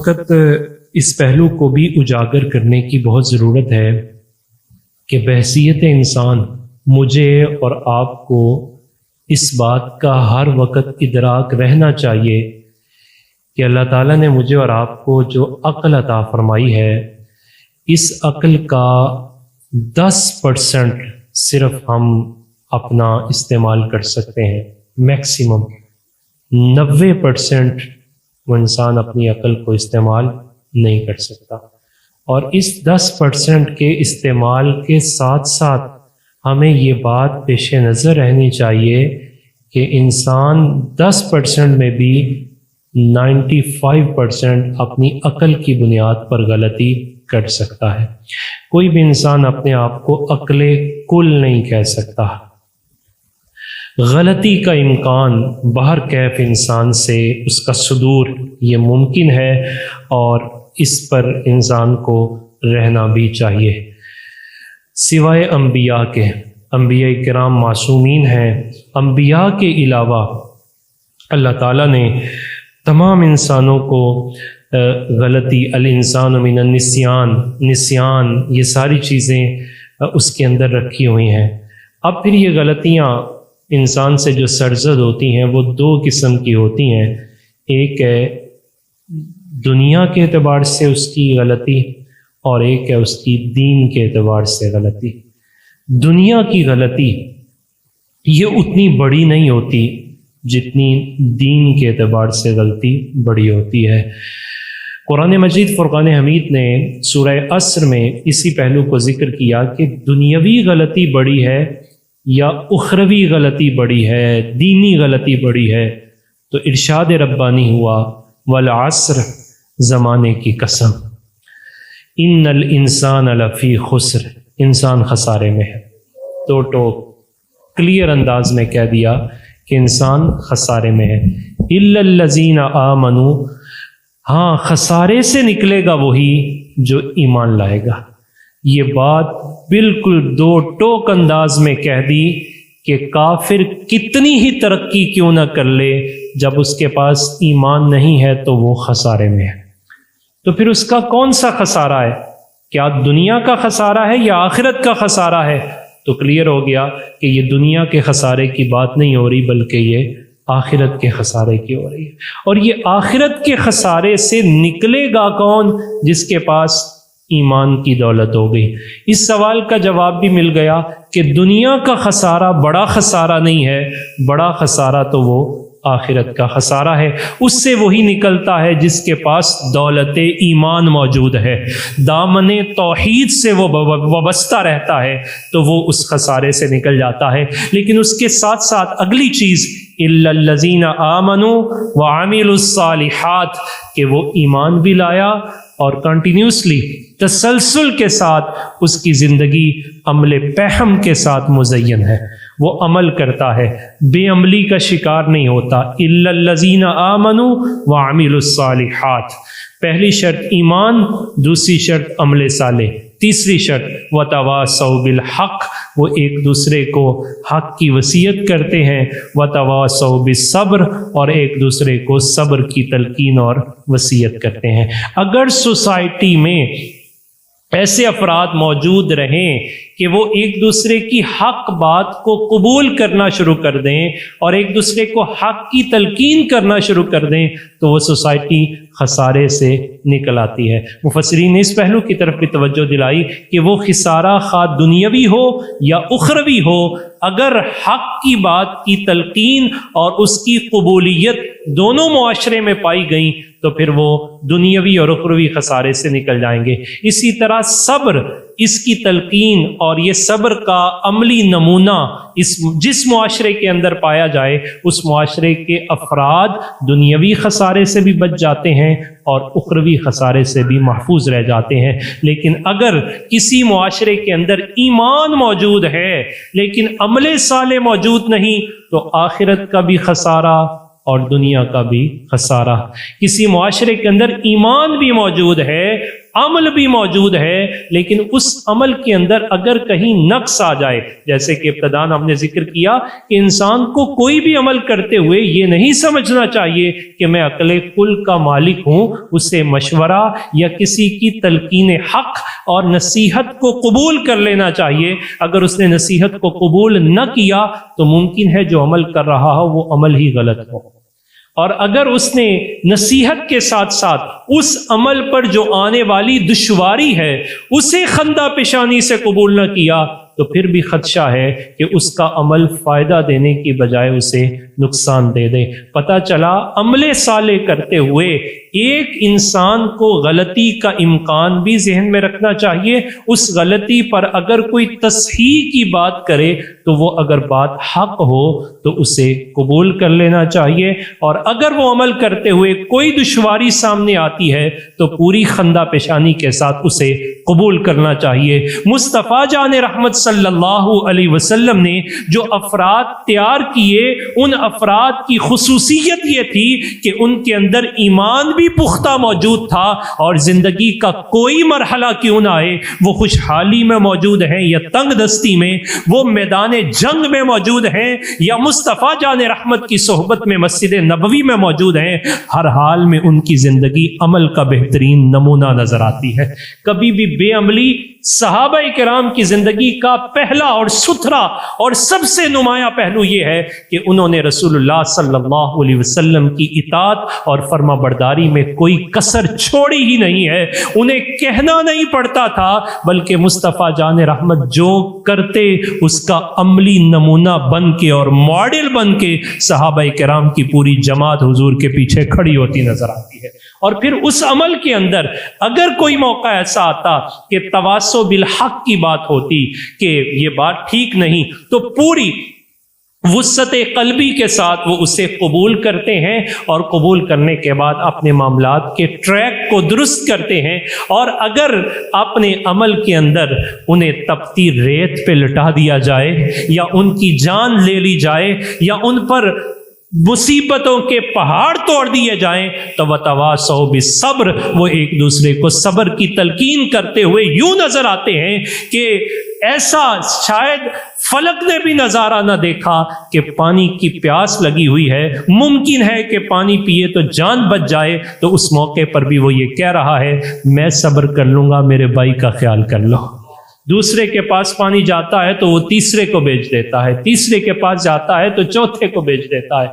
وقت اس پہلو کو بھی اجاگر کرنے کی بہت ضرورت ہے کہ بحیثیت انسان مجھے اور آپ کو اس بات کا ہر وقت ادراک رہنا چاہیے کہ اللہ تعالیٰ نے مجھے اور آپ کو جو عقل عطا فرمائی ہے، اس عقل کا 10% صرف ہم اپنا استعمال کر سکتے ہیں، میکسیمم 90% وہ انسان اپنی عقل کو استعمال نہیں کر سکتا۔ اور اس 10% کے استعمال کے ساتھ ساتھ ہمیں یہ بات پیش نظر رہنی چاہیے کہ انسان 10% میں بھی 95% اپنی عقل کی بنیاد پر غلطی کر سکتا ہے۔ کوئی بھی انسان اپنے آپ کو عقل کل نہیں کہہ سکتا۔ غلطی کا امکان بہر کیف انسان سے اس کا صدور یہ ممکن ہے، اور اس پر انسان کو رہنا بھی چاہیے۔ سوائے انبیاء کے، انبیاء کرام معصومین ہیں، انبیاء کے علاوہ اللہ تعالیٰ نے تمام انسانوں کو غلطی، الانسان من النسیان، نسیان، یہ ساری چیزیں اس کے اندر رکھی ہوئی ہیں۔ اب پھر یہ غلطیاں انسان سے جو سرزد ہوتی ہیں وہ 2 قسم کی ہوتی ہیں۔ ایک ہے دنیا کے اعتبار سے اس کی غلطی، اور ایک ہے اس کی دین کے اعتبار سے غلطی۔ دنیا کی غلطی یہ اتنی بڑی نہیں ہوتی جتنی دین کے اعتبار سے غلطی بڑی ہوتی ہے۔ قرآن مجید فرقان حمید نے سورہ عصر میں اسی پہلو کو ذکر کیا کہ دنیاوی غلطی بڑی ہے یا اخروی غلطی بڑی ہے، دینی غلطی بڑی ہے، تو ارشاد ربانی ہوا والعصر، زمانے کی قسم، ان الانسان لفی خسر، انسان خسارے میں ہے۔ تو کلیئر انداز میں کہہ دیا کہ انسان خسارے میں ہے۔ الا الذین آمنوا، ہاں خسارے سے نکلے گا وہی جو ایمان لائے گا۔ یہ بات بالکل 2 ٹوک انداز میں کہہ دی کہ کافر کتنی ہی ترقی کیوں نہ کر لے، جب اس کے پاس ایمان نہیں ہے تو وہ خسارے میں ہے۔ تو پھر اس کا کون سا خسارہ ہے؟ کیا دنیا کا خسارہ ہے یا آخرت کا خسارہ ہے؟ تو کلیئر ہو گیا کہ یہ دنیا کے خسارے کی بات نہیں ہو رہی، بلکہ یہ آخرت کے خسارے کی ہو رہی ہے۔ اور یہ آخرت کے خسارے سے نکلے گا کون؟ جس کے پاس ایمان کی دولت ہو گئی۔ اس سوال کا جواب بھی مل گیا کہ دنیا کا خسارہ بڑا خسارہ نہیں ہے، بڑا خسارہ تو وہ آخرت کا خسارہ ہے۔ اس سے وہی نکلتا ہے جس کے پاس دولت ایمان موجود ہے، دامن توحید سے وہ وابستہ رہتا ہے، تو وہ اس خسارے سے نکل جاتا ہے۔ لیکن اس کے ساتھ ساتھ اگلی چیز الا الذین آمنوا وعملوا الصالحات، کہ وہ ایمان بھی لایا اور کنٹینیوسلی تسلسل کے ساتھ اس کی زندگی عمل پہم کے ساتھ مزین ہے، وہ عمل کرتا ہے، بے عملی کا شکار نہیں ہوتا۔ الا الذین آمنوا وعملوا الصالحات، پہلی شرط ایمان، دوسری شرط عمل صالح، تیسری شرط وتواصوا بالحق، وہ ایک دوسرے کو حق کی وصیت کرتے ہیں، وتواصوا بالصبر، اور ایک دوسرے کو صبر کی تلقین اور وصیت کرتے ہیں۔ اگر سوسائٹی میں ایسے افراد موجود رہیں کہ وہ ایک دوسرے کی حق بات کو قبول کرنا شروع کر دیں اور ایک دوسرے کو حق کی تلقین کرنا شروع کر دیں، تو وہ سوسائٹی خسارے سے نکل آتی ہے۔ مفسرین نے اس پہلو کی طرف بھی توجہ دلائی کہ وہ خسارہ خواہ دنیاوی ہو یا اخروی ہو، اگر حق کی بات کی تلقین اور اس کی قبولیت دونوں معاشرے میں پائی گئیں تو پھر وہ دنیاوی اور اخروی خسارے سے نکل جائیں گے۔ اسی طرح صبر، اس کی تلقین اور یہ صبر کا عملی نمونہ جس معاشرے کے اندر پایا جائے، اس معاشرے کے افراد دنیاوی خسارے سے بھی بچ جاتے ہیں اور اخروی خسارے سے بھی محفوظ رہ جاتے ہیں۔ لیکن اگر کسی معاشرے کے اندر ایمان موجود ہے لیکن عمل صالح موجود نہیں، تو آخرت کا بھی خسارہ اور دنیا کا بھی خسارہ۔ کسی معاشرے کے اندر ایمان بھی موجود ہے، عمل بھی موجود ہے، لیکن اس عمل کے اندر اگر کہیں نقص آ جائے، جیسے کہ ابتداً ہم نے ذکر کیا کہ انسان کو کوئی بھی عمل کرتے ہوئے یہ نہیں سمجھنا چاہیے کہ میں عقل کل کا مالک ہوں، اسے مشورہ یا کسی کی تلقین حق اور نصیحت کو قبول کر لینا چاہیے۔ اگر اس نے نصیحت کو قبول نہ کیا تو ممکن ہے جو عمل کر رہا ہو وہ عمل ہی غلط ہو، اور اگر اس نے نصیحت کے ساتھ ساتھ اس عمل پر جو آنے والی دشواری ہے اسے خندہ پیشانی سے قبول نہ کیا تو پھر بھی خدشہ ہے کہ اس کا عمل فائدہ دینے کی بجائے اسے نقصان دے دے۔ پتہ چلا عمل صالح کرتے ہوئے ایک انسان کو غلطی کا امکان بھی ذہن میں رکھنا چاہیے۔ اس غلطی پر اگر کوئی تصحیح کی بات کرے تو وہ اگر بات حق ہو تو اسے قبول کر لینا چاہیے، اور اگر وہ عمل کرتے ہوئے کوئی دشواری سامنے آتی ہے تو پوری خندہ پیشانی کے ساتھ اسے قبول کرنا چاہیے۔ مصطفیٰ جان رحمت صلی اللہ علیہ وسلم نے جو افراد تیار کیے، ان افراد کی خصوصیت یہ تھی کہ ان کے اندر ایمان بھی پختہ موجود تھا، اور زندگی کا کوئی مرحلہ کیوں نہ آئے، وہ خوشحالی میں موجود ہیں یا تنگ دستی میں، وہ میدان جنگ میں موجود ہیں یا مصطفیٰ جان رحمت کی صحبت میں مسجد نبوی میں موجود ہیں، ہر حال میں ان کی زندگی عمل کا بہترین نمونہ نظر آتی ہے۔ کبھی بھی بے عملی صحابہ کرام کی زندگی کا پہلا اور ستھرا اور سب سے نمایاں پہلو یہ ہے کہ انہوں نے رسول اللہ صلی اللہ علیہ وسلم کی اطاعت اور فرما برداری میں کوئی کسر چھوڑی ہی نہیں ہے۔ انہیں کہنا نہیں پڑتا تھا، بلکہ مصطفیٰ جان رحمت جو کرتے اس کا عملی نمونہ بن کے اور ماڈل بن کے صحابہ کرام کی پوری جماعت حضور کے پیچھے کھڑی ہوتی نظر آتی ہے۔ اور پھر اس عمل کے اندر اگر کوئی موقع ایسا آتا کہ تواصو بالحق کی بات ہوتی کہ یہ بات ٹھیک نہیں، تو پوری وسعت قلبی کے ساتھ وہ اسے قبول کرتے ہیں، اور قبول کرنے کے بعد اپنے معاملات کے ٹریک کو درست کرتے ہیں۔ اور اگر اپنے عمل کے اندر انہیں تپتی ریت پہ لٹا دیا جائے یا ان کی جان لے لی جائے یا ان پر مصیبتوں کے پہاڑ توڑ دیے جائیں تو وَتَوَاصَوْا بِالصَّبْرِ، وہ ایک دوسرے کو صبر کی تلقین کرتے ہوئے یوں نظر آتے ہیں کہ ایسا شاید فلک نے بھی نظارہ نہ دیکھا کہ پانی کی پیاس لگی ہوئی ہے، ممکن ہے کہ پانی پیے تو جان بچ جائے، تو اس موقع پر بھی وہ یہ کہہ رہا ہے میں صبر کر لوں گا، میرے بھائی کا خیال کر لو۔ دوسرے کے پاس پانی جاتا ہے تو وہ تیسرے کو بیچ دیتا ہے، تیسرے کے پاس جاتا ہے تو چوتھے کو بیچ دیتا ہے۔